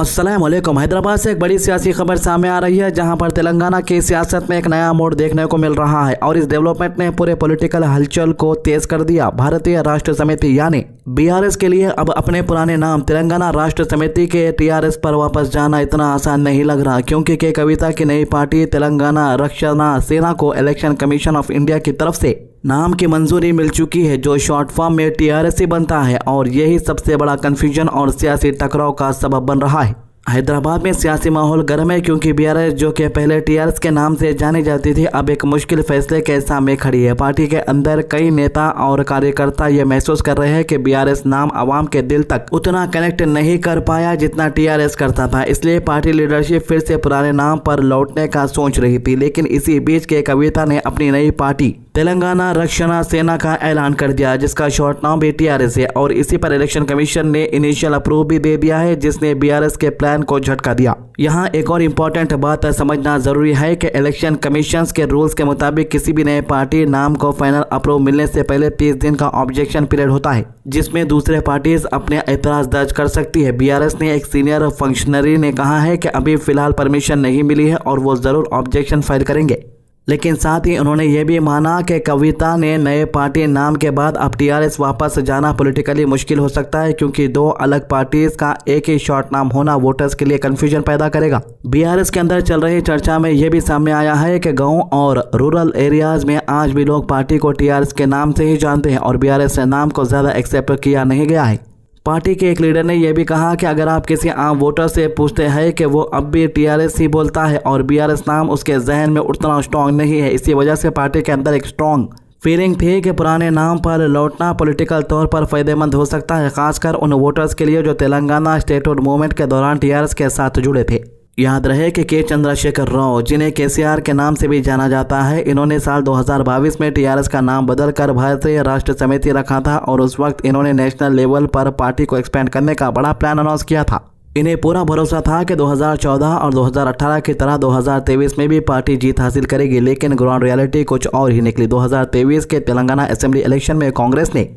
अस्सलाम वालेकुम। हैदराबाद से एक बड़ी सियासी खबर सामने आ रही है, जहां पर तेलंगाना की सियासत में एक नया मोड़ देखने को मिल रहा है और इस डेवलपमेंट ने पूरे पॉलिटिकल हलचल को तेज कर दिया। भारतीय राष्ट्र समिति यानी बीआरएस के लिए अब अपने पुराने नाम तेलंगाना राष्ट्र समिति के टीआरएस पर वापस जाना इतना आसान नहीं लग रहा, क्योंकि के कविता की नई पार्टी तेलंगाना रक्षणा सेना को इलेक्शन कमीशन ऑफ इंडिया की तरफ से नाम की मंजूरी मिल चुकी है, जो शॉर्ट फॉर्म में टीआरएस ही बनता है और यही सबसे बड़ा कंफ्यूजन और सियासी टकराव का सबब बन रहा है। हैदराबाद में सियासी माहौल गर्म है, क्योंकि बीआरएस जो कि पहले टीआरएस के नाम से जानी जाती थी, अब एक मुश्किल फैसले के सामने खड़ी है। पार्टी के अंदर कई नेता और कार्यकर्ता ये महसूस कर रहे हैं कि बीआरएस नाम आवाम के दिल तक उतना कनेक्ट नहीं कर पाया जितना टीआरएस करता था, इसलिए पार्टी लीडरशिप फिर से पुराने नाम पर लौटने का सोच रही थी। लेकिन इसी बीच के कविता ने अपनी नई पार्टी तेलंगाना रक्षणा सेना का ऐलान कर दिया, जिसका शॉर्ट नाम भी टीआरएस है और इसी पर इलेक्शन कमीशन ने इनिशियल अप्रूव भी दे दिया है, जिसने बीआरएस के प्लान को झटका दिया। यहाँ एक और इम्पोर्टेंट बात समझना जरूरी है कि इलेक्शन कमीशन के रूल्स के मुताबिक किसी भी नए पार्टी नाम को फाइनल अप्रूव मिलने से पहले 30 दिन का ऑब्जेक्शन पीरियड होता है, जिसमें दूसरे पार्टीज अपने एतराज दर्ज कर सकती है। बीआरएस ने एक सीनियर फंक्शनरी ने कहा है कि अभी फिलहाल परमिशन नहीं मिली है और वो जरूर ऑब्जेक्शन फाइल करेंगे, लेकिन साथ ही उन्होंने ये भी माना कि कविता ने नए पार्टी नाम के बाद अब टीआरएस वापस जाना पॉलिटिकली मुश्किल हो सकता है, क्योंकि दो अलग पार्टीज का एक ही शॉर्ट नाम होना वोटर्स के लिए कंफ्यूजन पैदा करेगा। बीआरएस के अंदर चल रही चर्चा में यह भी सामने आया है कि गांव और रूरल एरियाज में आज भी लोग पार्टी को टीआरएस के नाम से ही जानते हैं और बीआरएस नाम को ज्यादा एक्सेप्ट किया नहीं गया है। पार्टी के एक लीडर ने यह भी कहा कि अगर आप किसी आम वोटर से पूछते हैं कि वो अब भी टीआरएस ही बोलता है और बीआरएस नाम उसके जहन में उतना स्ट्रॉन्ग नहीं है। इसी वजह से पार्टी के अंदर एक स्ट्रॉन्ग फीलिंग थी कि पुराने नाम पर लौटना पॉलिटिकल तौर पर फायदेमंद हो सकता है, खासकर उन वोटर्स के लिए जो तेलंगाना स्टेटहुड मूवमेंट के दौरान टीआरएस के साथ जुड़े थे। याद रहे कि के चंद्रशेखर राव, जिन्हें केसीआर के नाम से भी जाना जाता है, इन्होंने साल 2022 में टीआरएस का नाम बदलकर भारतीय राष्ट्र समिति रखा था और उस वक्त इन्होंने नेशनल लेवल पर पार्टी को एक्सपेंड करने का बड़ा प्लान अनाउंस किया था। इन्हें पूरा भरोसा था कि 2014 और 2018 की तरह 2023 में भी पार्टी जीत हासिल करेगी, लेकिन ग्राउंड रियलिटी कुछ और ही निकली। 2023 के तेलंगाना असेंबली इलेक्शन में कांग्रेस ने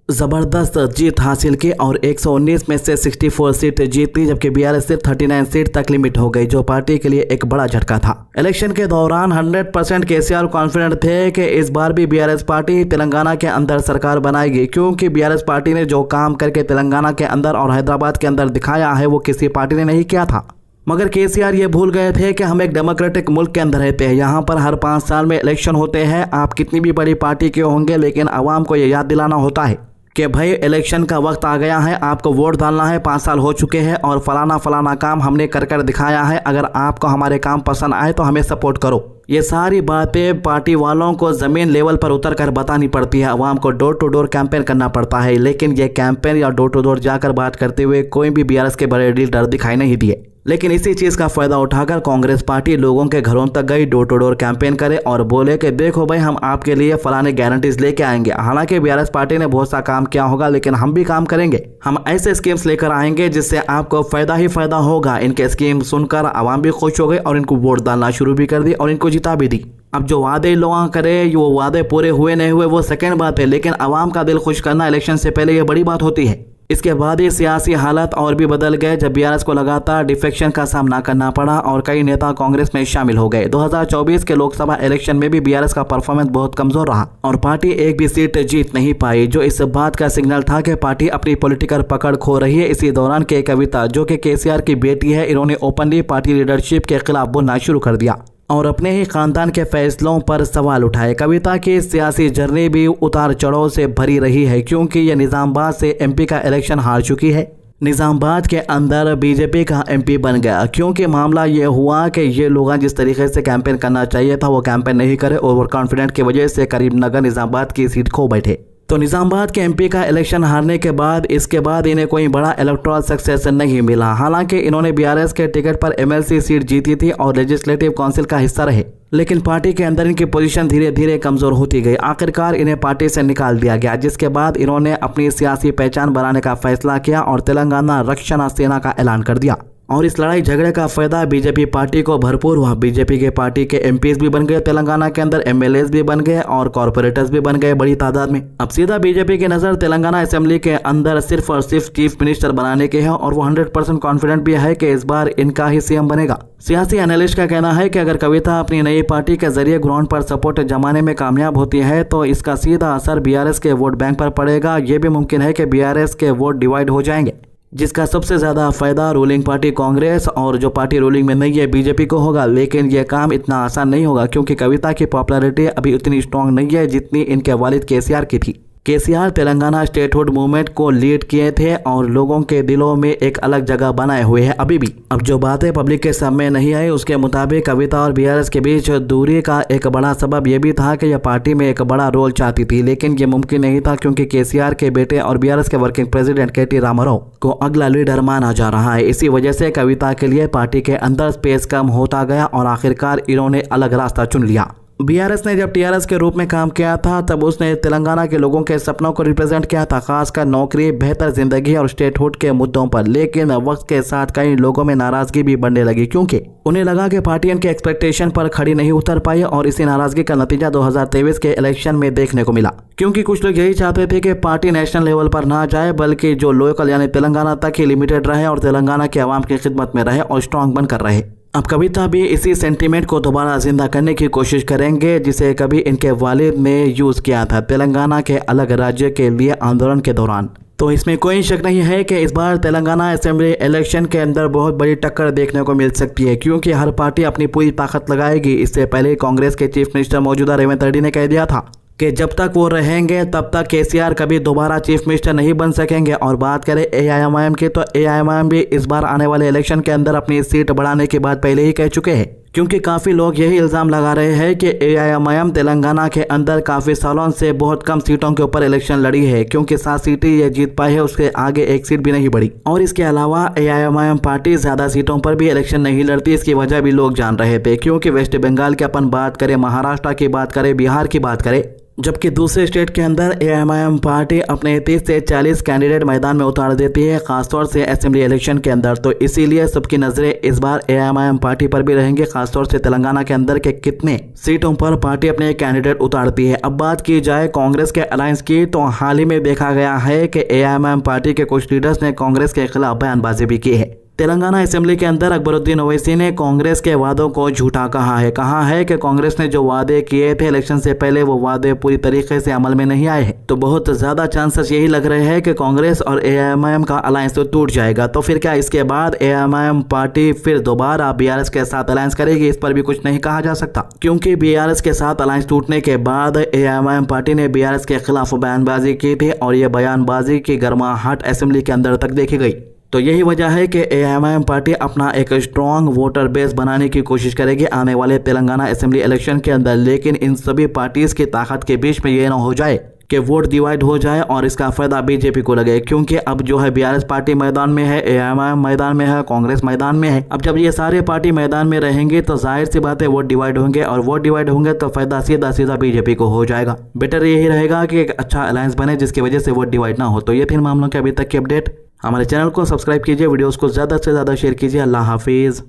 जबरदस्त जीत हासिल की और 119 में से 64 सीट जीती, जबकि बीआरएस सिर्फ 39 सीट तक लिमिट हो गई, जो पार्टी के लिए एक बड़ा झटका था। इलेक्शन के दौरान 100% केसीआर कॉन्फिडेंट थे कि इस बार भी बीआरएस पार्टी तेलंगाना के अंदर सरकार बनाएगी, क्योंकि बीआरएस पार्टी ने जो काम करके तेलंगाना के अंदर और हैदराबाद के अंदर दिखाया है वो किसी पार्टी ने नहीं किया था। मगर केसीआर ये भूल गए थे कि हम एक डेमोक्रेटिक मुल्क के अंदर रहते हैं, यहाँ पर हर 5 साल में इलेक्शन होते हैं। आप कितनी भी बड़ी पार्टी के होंगे, लेकिन आवाम को ये याद दिलाना होता है कि भाई इलेक्शन का वक्त आ गया है, आपको वोट डालना है, 5 साल हो चुके हैं और फलाना काम हमने कर दिखाया है। अगर आपको हमारे काम पसंद आए तो हमें सपोर्ट करो। ये सारी बातें पार्टी वालों को जमीन लेवल पर उतर कर बतानी पड़ती है, आवाम को डोर टू डोर कैंपेन करना पड़ता है। लेकिन ये कैंपेन या डोर टू डोर जाकर बात करते हुए कोई भी बीआरएस के बड़े लीडर दिखाई नहीं दिए। लेकिन इसी चीज का फायदा उठाकर कांग्रेस पार्टी लोगों के घरों तक गई, डोर टू डोर कैंपेन करे और बोले कि देखो भाई हम आपके लिए फलाने गारंटीज लेके आएंगे। हालांकि बीआरएस पार्टी ने बहुत सा काम किया होगा, लेकिन हम भी काम करेंगे। हम ऐसे स्कीम्स लेकर आएंगे जिससे आपको फायदा ही फायदा होगा। इनके स्कीम सुनकर आवाम भी खुश हो गई और इनको वोट डालना शुरू भी कर दी और इनको जिता भी दी। अब जो वादे लोग करे, वो वादे पूरे हुए नहीं हुए वो सेकंड बात है, लेकिन आवाम का दिल खुश करना इलेक्शन से पहले ये बड़ी बात होती है। इसके बाद ही सियासी हालत और भी बदल गए, जब बीआरएस को लगातार डिफेक्शन का सामना करना पड़ा और कई नेता कांग्रेस में शामिल हो गए। 2024 के लोकसभा इलेक्शन में भी बीआरएस का परफॉर्मेंस बहुत कमजोर रहा और पार्टी एक भी सीट जीत नहीं पाई, जो इस बात का सिग्नल था कि पार्टी अपनी पॉलिटिकल पकड़ खो रही है। इसी दौरान के कविता, जो कि केसीआर की बेटी है, इन्होंने ओपनली पार्टी लीडरशिप के खिलाफ बोलना शुरू कर दिया और अपने ही खानदान के फैसलों पर सवाल उठाए। कविता की सियासी जर्नी भी उतार चढ़ाव से भरी रही है, क्योंकि यह निजामाबाद से एमपी का इलेक्शन हार चुकी है। निजामाबाद के अंदर बीजेपी का एमपी बन गया, क्योंकि मामला ये हुआ कि ये लोग जिस तरीके से कैंपेन करना चाहिए था वो कैंपेन नहीं करे, ओवर कॉन्फिडेंट की वजह से करीमनगर निजामाबाद की सीट खो बैठे। तो निजामाबाद के एमपी का इलेक्शन हारने के बाद इसके बाद इन्हें कोई बड़ा इलेक्टोरल सक्सेस नहीं मिला। हालांकि इन्होंने बीआरएस के टिकट पर एमएलसी सीट जीती थी और लेजिस्लेटिव काउंसिल का हिस्सा रहे, लेकिन पार्टी के अंदर इनकी पोजीशन धीरे धीरे कमजोर होती गई। आखिरकार इन्हें पार्टी से निकाल दिया गया, जिसके बाद इन्होंने अपनी सियासी पहचान बनाने का फैसला किया और तेलंगाना रक्षणा सेना का ऐलान कर दिया और इस लड़ाई झगड़े का फायदा बीजेपी पार्टी को भरपूर हुआ। बीजेपी के पार्टी के एमपीज भी बन गए तेलंगाना के अंदर, एमएलएस भी बन गए और कॉर्पोरेटर्स भी बन गए बड़ी तादाद में। अब सीधा बीजेपी की नजर तेलंगाना असेंबली के अंदर सिर्फ और सिर्फ चीफ मिनिस्टर बनाने के है और वो 100% कॉन्फिडेंट भी है कि इस बार इनका ही सीएम बनेगा। सियासी एनालिस्ट का कहना है कि अगर कविता अपनी नई पार्टी के जरिए ग्राउंड पर सपोर्ट जमाने में कामयाब होती है तो इसका सीधा असर बीआरएस के वोट बैंक पर पड़ेगा। ये भी मुमकिन है कि बीआरएस के वोट डिवाइड हो जाएंगे, जिसका सबसे ज्यादा फायदा रूलिंग पार्टी कांग्रेस और जो पार्टी रूलिंग में नहीं है बीजेपी को होगा। लेकिन यह काम इतना आसान नहीं होगा क्योंकि कविता की पॉपुलैरिटी अभी उतनी स्ट्रांग नहीं है जितनी इनके वालिद केसीआर की थी। केसीआर तेलंगाना स्टेटहुड मूवमेंट को लीड किए थे और लोगों के दिलों में एक अलग जगह बनाए हुए हैं अभी भी। अब जो बातें पब्लिक के सामने नहीं आई उसके मुताबिक कविता और बीआरएस के बीच दूरी का एक बड़ा सबब यह भी था कि यह पार्टी में एक बड़ा रोल चाहती थी, लेकिन ये मुमकिन नहीं था क्योंकि केसीआर के बेटे और बीआरएस के वर्किंग प्रेसिडेंट केटी रामाराव को अगला लीडर माना जा रहा है। इसी वजह से कविता के लिए पार्टी के अंदर स्पेस कम होता गया और आखिरकार इन्होंने अलग रास्ता चुन लिया। बीआरएस ने जब टीआरएस के रूप में काम किया था तब उसने तेलंगाना के लोगों के सपनों को रिप्रेजेंट किया था, खासकर नौकरी, बेहतर जिंदगी और स्टेटहुड के मुद्दों पर। लेकिन वक्त के साथ कई लोगों में नाराजगी भी बढ़ने लगी क्योंकि उन्हें लगा कि पार्टी इनके एक्सपेक्टेशन पर खड़ी नहीं उतर पाई और इसी नाराजगी का नतीजा 2023 के इलेक्शन में देखने को मिला। क्योंकि कुछ लोग यही चाहते थे कि पार्टी नेशनल लेवल पर ना जाए बल्कि जो लोकल यानी तेलंगाना तक ही लिमिटेड रहे और तेलंगाना के आवाम की खिदमत में रहे और स्ट्रांग बनकर रहे। अब कविता भी इसी सेंटीमेंट को दोबारा जिंदा करने की कोशिश करेंगे जिसे कभी इनके वालिद ने यूज किया था तेलंगाना के अलग राज्य के लिए आंदोलन के दौरान। तो इसमें कोई शक नहीं है कि इस बार तेलंगाना असेंबली इलेक्शन के अंदर बहुत बड़ी टक्कर देखने को मिल सकती है क्योंकि हर पार्टी अपनी पूरी ताकत लगाएगी। इससे पहले कांग्रेस के चीफ मिनिस्टर मौजूदा रेवंत रेड्डी ने कह दिया था कि जब तक वो रहेंगे तब तक केसीआर कभी दोबारा चीफ मिनिस्टर नहीं बन सकेंगे। और बात करें एआईएमआईएम की तो एआईएमआईएम भी इस बार आने वाले इलेक्शन के अंदर अपनी सीट बढ़ाने की बात पहले ही कह चुके हैं क्योंकि काफ़ी लोग यही इल्ज़ाम लगा रहे हैं कि एआईएमआईएम तेलंगाना के अंदर काफ़ी सालों से बहुत कम सीटों के ऊपर इलेक्शन लड़ी है क्योंकि 7 सीटें ये जीत पाई है, उसके आगे एक सीट भी नहीं बढ़ी। और इसके अलावा एआईएमआईएम पार्टी ज़्यादा सीटों पर भी इलेक्शन नहीं लड़ती, इसकी वजह भी लोग जान रहे थे क्योंकि वेस्ट बंगाल की अपन बात करें, महाराष्ट्र की बात करें, बिहार की बात करें, जबकि दूसरे स्टेट के अंदर एआईएमआईएम पार्टी अपने 30 से 40 कैंडिडेट मैदान में उतार देती है, खासतौर से असेंबली इलेक्शन के अंदर। तो इसीलिए सबकी नजरें इस बार एआईएमआईएम पार्टी पर भी रहेंगी, खासतौर से तेलंगाना के अंदर के कितने सीटों पर पार्टी अपने कैंडिडेट उतारती है। अब बात की जाए कांग्रेस के अलायंस की तो हाल ही में देखा गया है कि एआईएमआईएम पार्टी के कुछ लीडर्स ने कांग्रेस के खिलाफ बयानबाजी भी की है। तेलंगाना असेंबली के अंदर अकबरुद्दीन ओवैसी ने कांग्रेस के वादों को झूठा कहा है कि कांग्रेस ने जो वादे किए थे इलेक्शन से पहले वो वादे पूरी तरीके से अमल में नहीं आए हैं। तो बहुत ज्यादा चांसेस यही लग रहे हैं कि कांग्रेस और एआईएमआईएम का अलायंस तो टूट जाएगा। तो फिर क्या इसके बाद एआईएमआईएम पार्टी फिर दोबारा बीआरएस के साथ अलायंस करेगी? इस पर भी कुछ नहीं कहा जा सकता क्योंकि बीआरएस के साथ अलायंस टूटने के बाद एआईएमआईएम पार्टी ने बीआरएस के खिलाफ बयानबाजी की थी और ये बयानबाजी की गर्माहट असेंबली के अंदर तक देखी गई। तो यही वजह है कि एआईएमआईएम पार्टी अपना एक स्ट्रॉन्ग वोटर बेस बनाने की कोशिश करेगी आने वाले तेलंगाना असेंबली इलेक्शन के अंदर। लेकिन इन सभी पार्टीज की ताकत के बीच में ये ना हो जाए कि वोट डिवाइड हो जाए और इसका फायदा बीजेपी को लगे क्योंकि अब जो है बीआरएस पार्टी मैदान में है, एआईएमआईएम मैदान में है, कांग्रेस मैदान में है। अब जब ये सारे पार्टी मैदान में रहेंगे तो जाहिर सी बात है वोट डिवाइड होंगे और वोट डिवाइड होंगे तो फायदा सीधा सीधा बीजेपी को हो जाएगा। बेटर यही रहेगा कि एक अच्छा अलायंस बने जिसकी वजह से वोट डिवाइड ना हो। तो ये थे मामलों के अभी तक की अपडेट। हमारे चैनल को सब्सक्राइब कीजिए, वीडियोस को ज़्यादा से ज़्यादा शेयर कीजिए। अल्लाह हाफिज़।